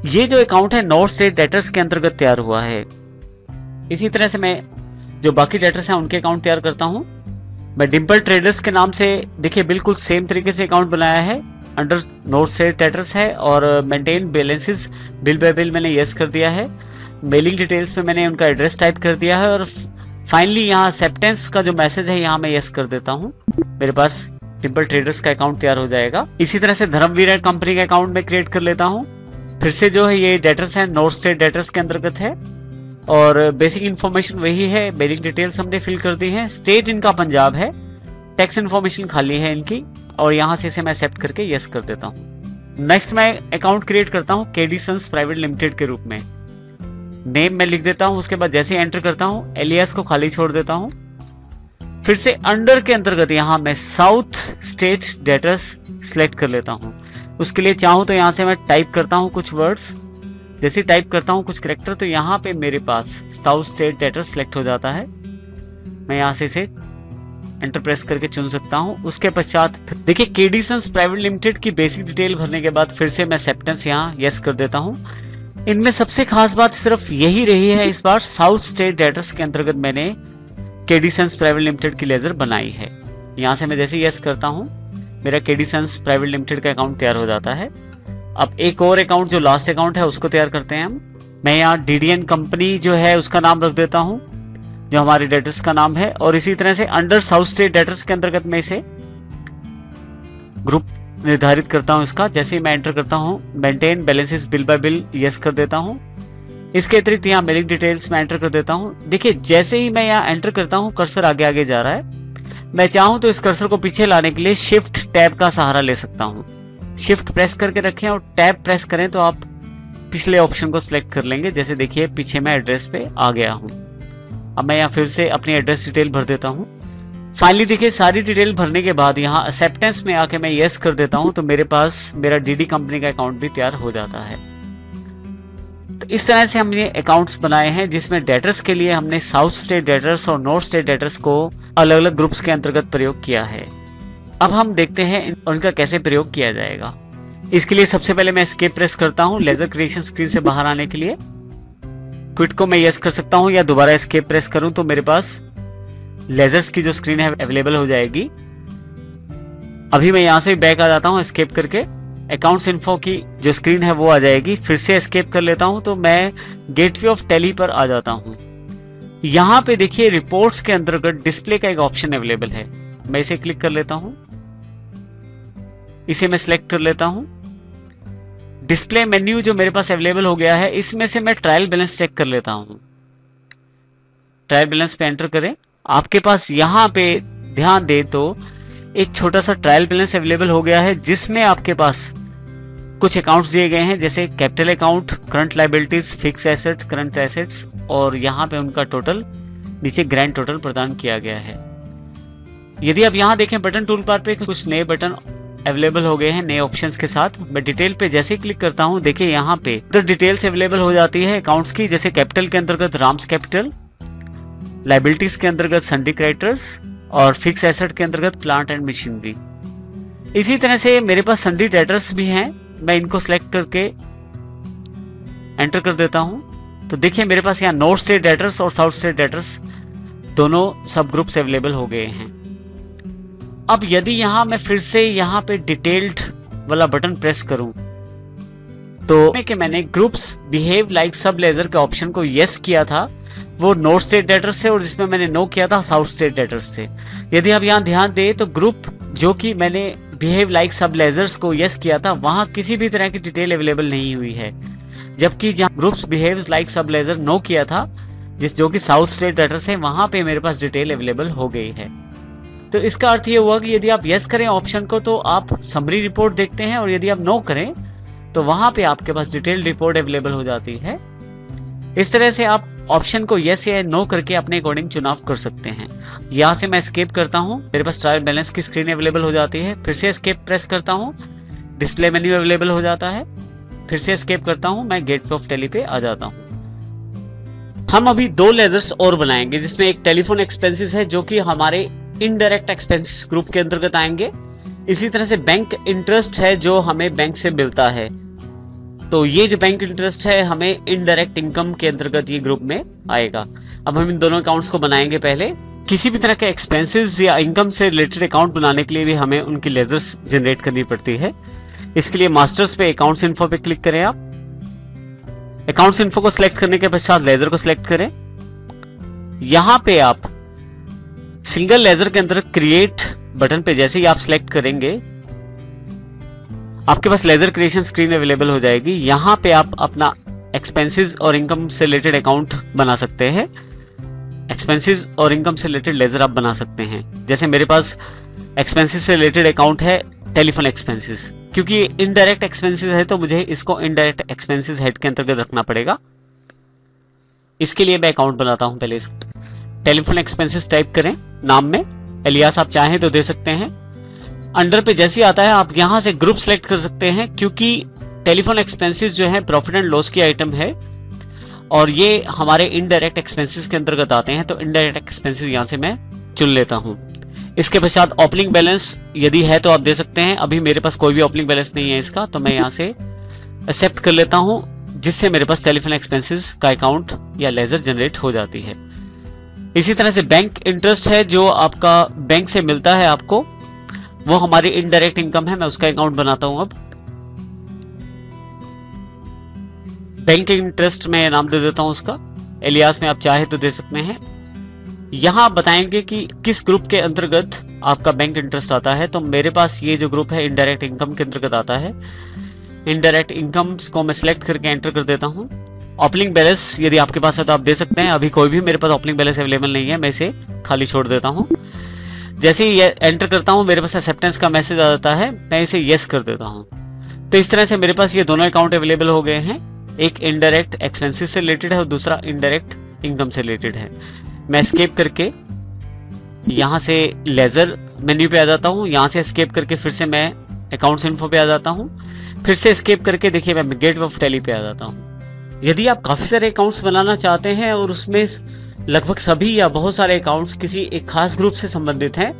ये जो अकाउंट है नॉर्थ स्टेट डेटर्स के अंतर्गत तैयार हुआ है। इसी तरह से मैं जो बाकी डेटर्स हैं उनके अकाउंट तैयार करता हूं। मैं डिम्पल ट्रेडर्स के नाम से देखिए बिल्कुल सेम तरीके से अकाउंट बनाया है, अंडर नॉर्थ स्टेट डेटर्स है, और maintain balances bill bye bill मैंने यस कर दिया है। मेलिंग डिटेल्स में मैंने उनका एड्रेस टाइप कर दिया है, और फाइनली यहाँ एक्सेप्टेंस का जो मैसेज है यहाँ मैं यस कर देता हूँ। मेरे पास डिम्पल ट्रेडर्स का अकाउंट तैयार हो जाएगा। इसी तरह से धर्मवीर कंपनी का अकाउंट में क्रिएट कर लेता हूँ। फिर से जो है ये डेटर्स है नॉर्थ स्टेट डेटर्स के अंतर्गत है, और बेसिक इन्फॉर्मेशन वही है, मेलिंग डिटेल्स हमने फिल कर दी है। स्टेट इनका पंजाब है, टैक्स इन्फॉर्मेशन खाली है इनकी, और यहाँ से इसे मैं एक्सेप्ट करके यस कर देता हूँ। नेक्स्ट मैं अकाउंट क्रिएट करता हूँ केडी सन्स प्राइवेट लिमिटेड के रूप में। नेम मैं लिख देता हूँ, उसके बाद जैसे ही एंटर करता हूँ एलियास को खाली छोड़ देता हूँ। फिर से अंडर के अंतर्गत यहाँ मैं साउथ स्टेट डेटर्स सिलेक्ट कर लेता हूँ। उसके लिए चाहूँ तो यहाँ से मैं टाइप करता हूँ कुछ वर्ड्स, जैसे टाइप करता हूँ कुछ कैरेक्टर, तो यहाँ पे मेरे पास साउथ स्टेट डेटर्स सिलेक्ट हो जाता है। मैं यहाँ से इसे एंटर प्रेस करके चुन सकता हूँ। उसके पश्चात देखिए केडी सन्स प्राइवेट लिमिटेड की बेसिक डिटेल भरने के बाद फिर से मैं एक्सेप्टेंस यहाँ यस कर देता हूँ। इनमें सबसे खास बात सिर्फ यही रही है, इस बार साउथ स्टेट डेटर्स के अंतर्गत मैंने केडी सन्स प्राइवेट लिमिटेड की लेजर बनाई है। यहाँ से मैं जैसे यस करता हूँ मेरा केडी सन्स प्राइवेट लिमिटेड का अकाउंट तैयार हो जाता है। अब एक और अकाउंट जो लास्ट अकाउंट है उसको तैयार करते हैं हम। मैं यहाँ डीडीएन कंपनी जो है उसका नाम रख देता हूँ, जो हमारे डेटर्स का नाम है, और इसी तरह से अंडर साउथ स्टेट डेटर्स के अंतर्गत मैं इसे ग्रुप निर्धारित करता हूँ इसका। जैसे ही मैं एंटर करता हूँ maintain balances bill bye bill yes कर देता हूँ। इसके अतिरिक्त यहाँ मेलिंग डिटेल्स में एंटर कर देता हूँ। देखिए जैसे ही मैं यहाँ एंटर करता हूँ कर्सर आगे आगे जा रहा है। मैं चाहूँ तो इस कर्सर को पीछे लाने के लिए शिफ्ट टैब का सहारा ले सकता हूँ। शिफ्ट प्रेस करके रखें और टैब प्रेस करें तो आप पिछले ऑप्शन को सिलेक्ट कर लेंगे। जैसे देखिए पीछे मैं एड्रेस पे आ गया हूँ। अब मैं यहाँ फिर से अपनी एड्रेस डिटेल भर देता हूँ। फाइनली देखिए सारी डिटेल भरने के बाद यहाँ एक्सेप्टेंस में आके मैं यस कर देता हूँ, तो मेरे पास मेरा डीडी कंपनी का अकाउंट भी तैयार हो जाता है। तो इस तरह से हमने अकाउंट्स बनाए हैं जिसमें डेटर्स के लिए हमने साउथ स्टेट डेटर्स और नॉर्थ स्टेट डेटर्स को अलग अलग ग्रुप्स के अंतर्गत प्रयोग किया है। अब हम देखते हैं उनका कैसे प्रयोग किया जाएगा। इसके लिए सबसे पहले मैं एस्केप प्रेस करता हूँ लेजर क्रिएशन स्क्रीन से बाहर आने के लिए। क्विट को मैं यस कर सकता हूँ या दोबारा एस्केप प्रेस करूँ तो मेरे पास लेजर्स की जो स्क्रीन है अवेलेबल हो जाएगी। अभी मैं यहाँ से बैक आ जाता हूँ एस्केप करके, अकाउंट्स इन्फो की जो स्क्रीन है वो आ जाएगी। फिर से एस्केप कर लेता हूँ तो मैं गेटवे ऑफ टेली पर आ जाता हूँ। यहाँ पे देखिए रिपोर्ट्स के अंतर्गत डिस्प्ले का एक ऑप्शन अवेलेबल है, मैं इसे क्लिक कर लेता हूँ। इसे मैं सिलेक्ट कर लेता हूँ। डिस्प्ले मेन्यू जो मेरे पास अवेलेबल हो गया है इसमें से मैं ट्रायल बैलेंस चेक कर लेता हूँ। ट्रायल बैलेंस पे एंटर करें। आपके पास यहाँ पे ध्यान दें तो एक छोटा सा ट्रायल बैलेंस अवेलेबल हो गया है जिसमें आपके पास कुछ अकाउंट्स दिए गए हैं, जैसे capital account, current liabilities, fix assets, current assets, और यहाँ पे उनका टोटल नीचे ग्रैंड टोटल प्रदान किया गया है। यदि आप यहाँ देखें बटन टूल बार पे कुछ नए बटन अवेलेबल हो गए हैं नए ऑप्शंस के साथ। मैं डिटेल पे जैसे ही क्लिक करता हूँ देखिए यहाँ पे डिटेल्स अवेलेबल हो जाती है अकाउंट्स की, जैसे कैपिटल के अंतर्गत राम्स कैपिटल, लायबिलिटीज के अंतर्गत सन्डी क्रेडिटर्स, और फिक्स एसेट के अंतर्गत प्लांट एंड मशीनरी। इसी तरह से मेरे पास सन्डी डेटर्स भी हैं, मैं इनको सिलेक्ट करके एंटर कर देता हूं। तो देखिए मेरे पास यहाँ नॉर्थ स्टेट डेटर्स और साउथ स्टेट डेटर्स दोनों सब ग्रुप्स अवेलेबल हो गए हैं। अब यदि यहाँ मैं फिर से यहाँ पे डिटेल्ड वाला बटन प्रेस करूं तो कि मैंने ग्रुप्स बिहेव लाइक सब लेजर के ऑप्शन को यस किया था वो नॉर्थ स्टेट डेटर्स से, और जिसमें मैंने नो किया था साउथ स्टेट डेटर्स से। यदि आप यहाँ ध्यान दें तो ग्रुप जो कि मैंने बिहेव लाइक सब लेजर्स को यस किया था वहां किसी भी तरह की डिटेल अवेलेबल नहीं हुई है, जबकि जहां ग्रुप्स बिहेव्स लाइक सब लेजर नो किया था जो कि साउथ स्टेट डेटर्स है वहां पे मेरे पास डिटेल अवेलेबल हो गई है। तो इसका अर्थ ये हुआ कि यदि आप यस करें ऑप्शन को तो आप समरी रिपोर्ट देखते हैं, और यदि आप नो करें तो वहां पे आपके पास डिटेल्ड रिपोर्ट अवेलेबल हो जाती है। इस तरह से आप ऑप्शन को यस या नो करके अपने अकॉर्डिंग चुनाव कर सकते हैं। यहाँ से मैं एस्केप करता हूँ, मेरे पास ट्रायल बैलेंस की स्क्रीन अवेलेबल हो जाती है। फिर से एस्केप प्रेस करता हूँ, डिस्प्ले मेन्यू अवेलेबल हो जाता है। फिर से एस्केप करता हूँ, मैं गेटवे ऑफ टेली पे आ जाता हूँ। हम अभी दो लेजर्स और बनाएंगे जिसमें एक टेलीफोन एक्सपेंसेस है जो कि हमारे इनडायरेक्ट एक्सपेंसेस ग्रुप के अंतर्गत आएंगे। इसी तरह से बैंक इंटरेस्ट है जो हमें बैंक से मिलता है। तो ये जो बैंक इंटरेस्ट है हमें इनडायरेक्ट इनकम के अंतर्गत ये ग्रुप में आएगा। अब हम इन दोनों अकाउंट्स को बनाएंगे। पहले किसी भी तरह के एक्सपेंसेस या इनकम से रिलेटेड अकाउंट बनाने के लिए भी हमें उनकी लेजर्स जनरेट करनी पड़ती है। इसके लिए मास्टर्स पे अकाउंट्स इन्फो पे क्लिक करें। आप अकाउंट्स इन्फो को सिलेक्ट करने के पश्चात लेजर को सिलेक्ट करें। यहां पे आप सिंगल लेजर के अंदर क्रिएट बटन पे जैसे ही आप सिलेक्ट करेंगे आपके पास लेजर क्रिएशन स्क्रीन अवेलेबल हो जाएगी। यहां पे आप अपना एक्सपेंसेस और इनकम से रिलेटेड अकाउंट बना सकते हैं। एक्सपेंसेस और इनकम से रिलेटेड लेजर आप बना सकते हैं। जैसे मेरे पास एक्सपेंसेस से रिलेटेड अकाउंट है टेलीफोन एक्सपेंसेस, क्योंकि इनडायरेक्ट एक्सपेंसेस है तो मुझे इसको इनडायरेक्ट एक्सपेंसेस हेड के अंतर्गत रखना पड़ेगा। इसके लिए मैं अकाउंट बनाता हूं। पहले टेलीफोन एक्सपेंसेस टाइप करें, नाम में एलियास आप चाहें तो दे सकते हैं। अंडर पे जैसे आता है आप यहां से ग्रुप सेलेक्ट कर सकते हैं, क्योंकि टेलीफोन एक्सपेंसेस जो है प्रॉफिट एंड लॉस की आइटम है और ये हमारे इनडायरेक्ट एक्सपेंसेस के अंतर्गत आते हैं। तो इनडायरेक्ट एक्सपेंसेस यहां से मैं चुन लेता हूं। इसके पश्चात ओपनिंग बैलेंस यदि है तो आप दे सकते हैं। अभी मेरे पास कोई भी ओपनिंग बैलेंस नहीं है इसका, तो मैं यहां से एक्सेप्ट कर लेता हूं, जिससे मेरे पास टेलीफोन एक्सपेंसेस का अकाउंट या लेजर जनरेट हो जाती है। इसी तरह से बैंक इंटरेस्ट है जो आपका बैंक से मिलता है आपको, वो हमारी इनडायरेक्ट इनकम है। मैं उसका अकाउंट बनाता हूं। अब बैंक इंटरेस्ट में नाम दे देता हूं उसका, एलियास में आप चाहे तो दे सकते हैं। यहां बताएंगे कि किस ग्रुप के अंतर्गत आपका बैंक इंटरेस्ट आता है। तो मेरे पास ये जो ग्रुप है इनडायरेक्ट इनकम के अंतर्गत आता है। इनडायरेक्ट इनकम्स को मैं सिलेक्ट करके एंटर कर देता हूं। ओपनिंग बैलेंस यदि आपके पास है तो आप दे सकते हैं। अभी कोई भी मेरे पास ओपनिंग बैलेंस अवेलेबल नहीं है, मैं इसे खाली छोड़ देता हूं। जैसे ही ये एंटर करता हूं मेरे पास एक्सेप्टेंस का मैसेज आ जाता है, मैं इसे यस कर देता हूं। तो इस तरह से मेरे पास ये दोनों अकाउंट अवेलेबल हो गए हैं। एक इनडायरेक्ट एक्सपेंसेस से रिलेटेड है और दूसरा इनडायरेक्ट इनकम से रिलेटेड है। मैं एस्केप करके यहां से लेजर मेन्यू पे आ जाता हूं। यहां से एस्केप करके फिर से मैं अकाउंट्स इन्फो पे आ जाता हूं। फिर से एस्केप करके देखिए मैं गेटवे ऑफ टैली पे आ जाता हूं। यदि आप काफी सारे अकाउंट्स बनाना चाहते हैं और उसमें लगभग सभी या बहुत सारे अकाउंट्स किसी एक खास ग्रुप से संबंधित हैं,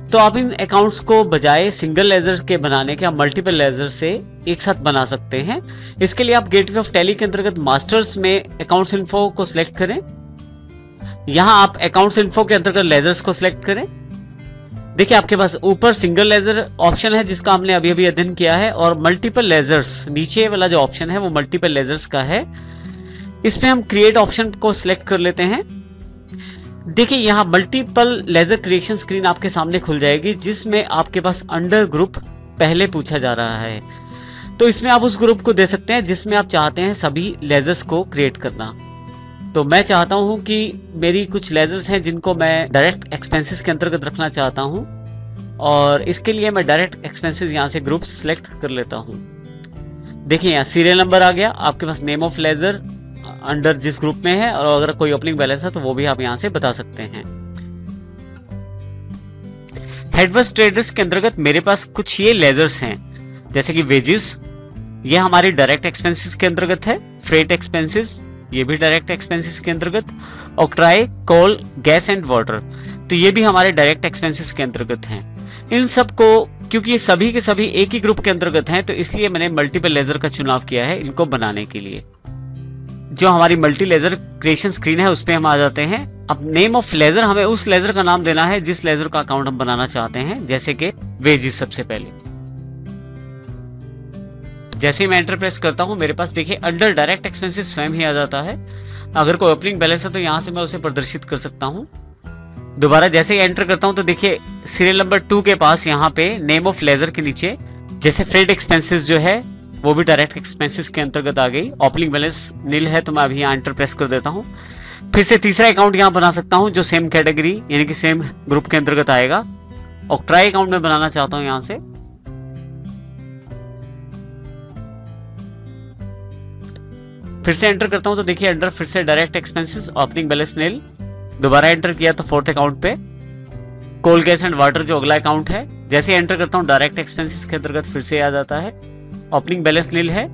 तो आप इन अकाउंट्स को बजाय सिंगल लेजर के बनाने के आप मल्टीपल लेजर से एक साथ बना सकते हैं। इसके लिए आप गेटवे ऑफ टैली के अंतर्गत मास्टर्स में अकाउंट्स इन्फो को सिलेक्ट करें। यहां आप अकाउंट्स इन्फो के अंतर्गत लेजर्स को सिलेक्ट करें। देखिए आपके पास ऊपर सिंगल लेजर ऑप्शन है जिसका हमने अभी अभी अध्ययन किया है, और मल्टीपल लेजर्स नीचे वाला जो ऑप्शन है वो मल्टीपल लेजर्स का है। इसमें हम क्रिएट ऑप्शन को सिलेक्ट कर लेते हैं। देखिए यहाँ मल्टीपल लेजर क्रिएशन स्क्रीन आपके सामने खुल जाएगी, जिसमें आपके पास अंडर ग्रुप पहले पूछा जा रहा है। तो इसमें आप उस ग्रुप को दे सकते हैं जिसमें आप चाहते हैं सभी लेजर्स को क्रिएट करना। तो मैं चाहता हूं कि मेरी कुछ लेजर्स हैं जिनको मैं डायरेक्ट एक्सपेंसेस के अंतर्गत रखना चाहता हूं, और इसके लिए मैं डायरेक्ट एक्सपेंसेस यहां से ग्रुप सेलेक्ट कर लेता हूं। देखिए यहाँ सीरियल नंबर आ गया, आपके पास नेम ऑफ लेजर अंडर जिस ग्रुप में है, और अगर कोई ओपनिंग बैलेंस है तो वो भी आप यहां से बता सकते हैं। हेडवर्स ट्रेडर्स के अंतर्गत मेरे पास कुछ ये लेजर्स हैं, जैसे कि वेजेस, ये हमारी डायरेक्ट एक्सपेंसेस के अंतर्गत है। फ्रेट एक्सपेंसेस, ये भी डायरेक्ट एक्सपेंसेस के अंतर्गत। Octroi, coal, gas and water, तो ये भी हमारे डायरेक्ट एक्सपेंसेस के अंतर्गत हैं। इन सब को क्योंकि ये सभी के सभी एक ही ग्रुप के अंतर्गत हैं, तो इसलिए मैंने मल्टीपल लेजर का चुनाव किया है इनको बनाने के लिए। जो हमारी मल्टी लेजर क्रिएशन स्क्रीन है उस पर हम आ जाते हैं। अब नेम ऑफ लेजर, हमें उस लेजर का नाम देना है जिस लेजर का अकाउंट हम बनाना चाहते हैं, जैसे कि वेजेस। सबसे पहले जैसे ही मैं एंटर प्रेस करता हूं मेरे पास देखिए अंडर डायरेक्ट एक्सपेंसेस स्वयं ही आ जाता है। अगर कोई ओपनिंग बैलेंस है तो यहां से मैं उसे प्रदर्शित कर सकता हूं। दोबारा जैसे ही एंटर करता हूं तो देखिए सीरियल नंबर 2 के पास यहाँ पे नेम ऑफ लेजर के नीचे जैसे फ्रेट एक्सपेंसेस जो है वो भी डायरेक्ट एक्सपेंसेस के अंतर्गत आ गई। ओपनिंग बैलेंस नील है तो मैं अभी यहाँ एंटर प्रेस कर देता हूँ। फिर से तीसरा अकाउंट यहाँ बना सकता हूँ जो सेम कैटेगरी यानी कि सेम ग्रुप के अंतर्गत आएगा। ऑक्ट्राई अकाउंट में बनाना चाहता हूँ यहाँ से। फिर से एंटर करता हूं तो देखिए अंडर फिर से direct expenses opening balance nil. दोबारा एंटर किया तो फोर्थ अकाउंट पे कोल, गैस एंड वाटर जो अगला अकाउंट है, जैसे एंटर करता हूं डायरेक्ट एक्सपेंसेस के अंतर्गत फिर से आ जाता है। ओपनिंग बैलेंस नील है।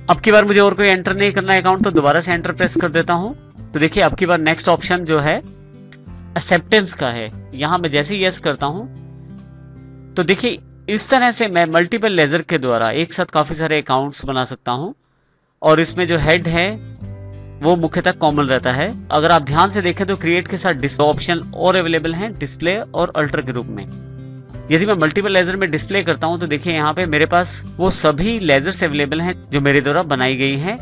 अब की बार मुझे और कोई एंटर नहीं करना है अकाउंट, तो दोबारा से एंटर प्रेस कर देता हूं। तो देखिए अब की बार नेक्स्ट ऑप्शन जो है एक्सेप्टेंस का है। यहां मैं जैसे ही यस करता हूं तो देखिए इस तरह से मैं मल्टीपल लेजर के द्वारा एक साथ काफी सारे अकाउंट्स बना सकता हूं। और इसमें जो हेड है वो मुख्यतः कॉमन रहता है। अगर आप ध्यान से देखें तो क्रिएट के साथ डिस्प्ले ऑप्शन और अवेलेबल हैं, डिस्प्ले और अल्टर के रूप में। यदि मैं मल्टीपल लेजर में डिस्प्ले करता हूं तो देखिए यहाँ पे मेरे पास वो सभी लेजर्स अवेलेबल हैं जो मेरे द्वारा बनाई गई हैं।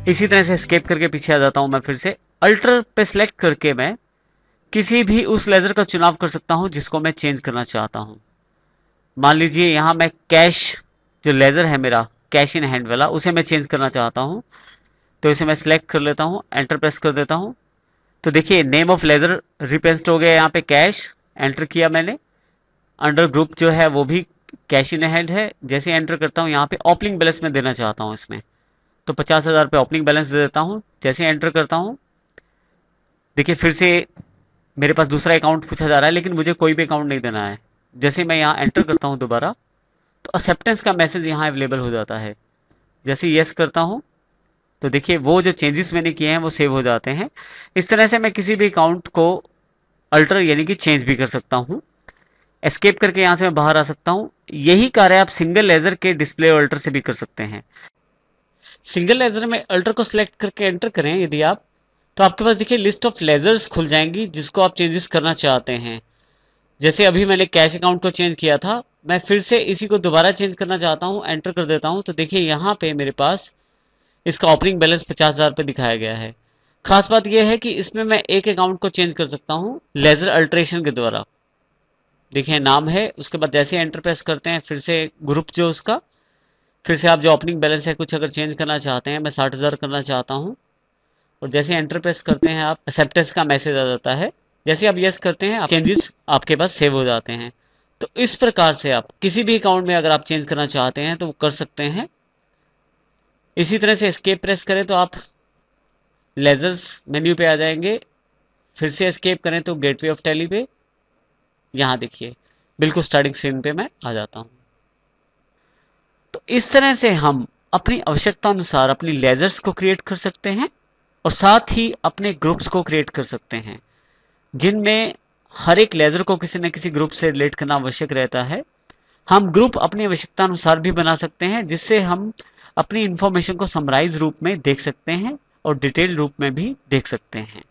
इसी तरह से एस्केप करके पीछे आ जाता हूं। मैं फिर से अल्टर पे सिलेक्ट करके मैं किसी भी उस लेजर का चुनाव कर सकता हूं जिसको मैं चेंज करना चाहता हूं। मान लीजिए यहाँ मैं कैश जो लेजर है मेरा कैश इन हैंड वाला, उसे मैं चेंज करना चाहता हूं, तो इसे मैं सिलेक्ट कर लेता हूं, एंटर प्रेस कर देता हूं। तो देखिए नेम ऑफ लेजर रिप्रेजेंट हो गया यहाँ पे कैश, एंटर किया मैंने। अंडर ग्रुप जो है वो भी कैश इन हैंड है। जैसे एंटर करता हूँ यहाँ पे ओपनिंग बैलेंस में देना चाहता हूँ इसमें, तो 50,000 पे ओपनिंग बैलेंस दे देता हूँ। जैसे एंटर करता हूँ देखिए फिर से मेरे पास दूसरा अकाउंट पूछा जा रहा है, लेकिन मुझे कोई भी अकाउंट नहीं देना है। जैसे मैं यहाँ एंटर करता हूँ दोबारा तो एक्सेप्टेंस का मैसेज यहाँ अवेलेबल हो जाता है। जैसे यस करता हूँ तो देखिए वो जो चेंजेस मैंने किए हैं वो सेव हो जाते हैं। इस तरह से मैं किसी भी अकाउंट को अल्टर यानी कि चेंज भी कर सकता हूँ। एस्केप करके यहाँ से मैं बाहर आ सकता हूँ। यही कार्य आप सिंगल लेजर के डिस्प्ले और अल्टर से भी कर सकते हैं। सिंगल लेजर में अल्टर को सिलेक्ट करके एंटर करें यदि आप, तो आपके पास देखिए लिस्ट ऑफ लेजर्स खुल जाएंगी जिसको आप चेंजेस करना चाहते हैं। जैसे अभी मैंने कैश अकाउंट को चेंज किया था, मैं फिर से इसी को दोबारा चेंज करना चाहता हूँ, एंटर कर देता हूँ। तो देखिए यहाँ पे मेरे पास इसका ओपनिंग बैलेंस 50,000 पे दिखाया गया है। खास बात यह है कि इसमें मैं एक अकाउंट को चेंज कर सकता हूँ लेजर अल्ट्रेशन के द्वारा। देखिए नाम है, उसके बाद जैसे एंटर प्रेस करते हैं फिर से ग्रुप जो उसका, फिर से आप जो ओपनिंग बैलेंस है कुछ अगर चेंज करना चाहते हैं, मैं 60,000 करना चाहता हूँ, और जैसे एंटर प्रेस करते हैं आप एक्सेप्टेंस का मैसेज आ जाता है। जैसे आप यस करते हैं चेंजेस आपके पास सेव हो जाते हैं। तो इस प्रकार से आप किसी भी अकाउंट में अगर आप चेंज करना चाहते हैं तो वो कर सकते हैं। इसी तरह से एस्केप प्रेस करें तो आप लेजर्स मेन्यू पे आ जाएंगे। फिर से एस्केप करें तो गेटवे ऑफ टैली पे, यहाँ देखिए बिल्कुल स्टार्टिंग स्क्रीन पे मैं आ जाता हूँ। तो इस तरह से हम अपनी आवश्यकता अनुसार अपनी लेजर्स को क्रिएट कर सकते हैं और साथ ही अपने ग्रुप्स को क्रिएट कर सकते हैं, जिनमें हर एक लेजर को किसी न किसी ग्रुप से रिलेट करना आवश्यक रहता है। हम ग्रुप अपनी आवश्यकता अनुसार भी बना सकते हैं, जिससे हम अपनी इंफॉर्मेशन को समराइज रूप में देख सकते हैं और डिटेल रूप में भी देख सकते हैं।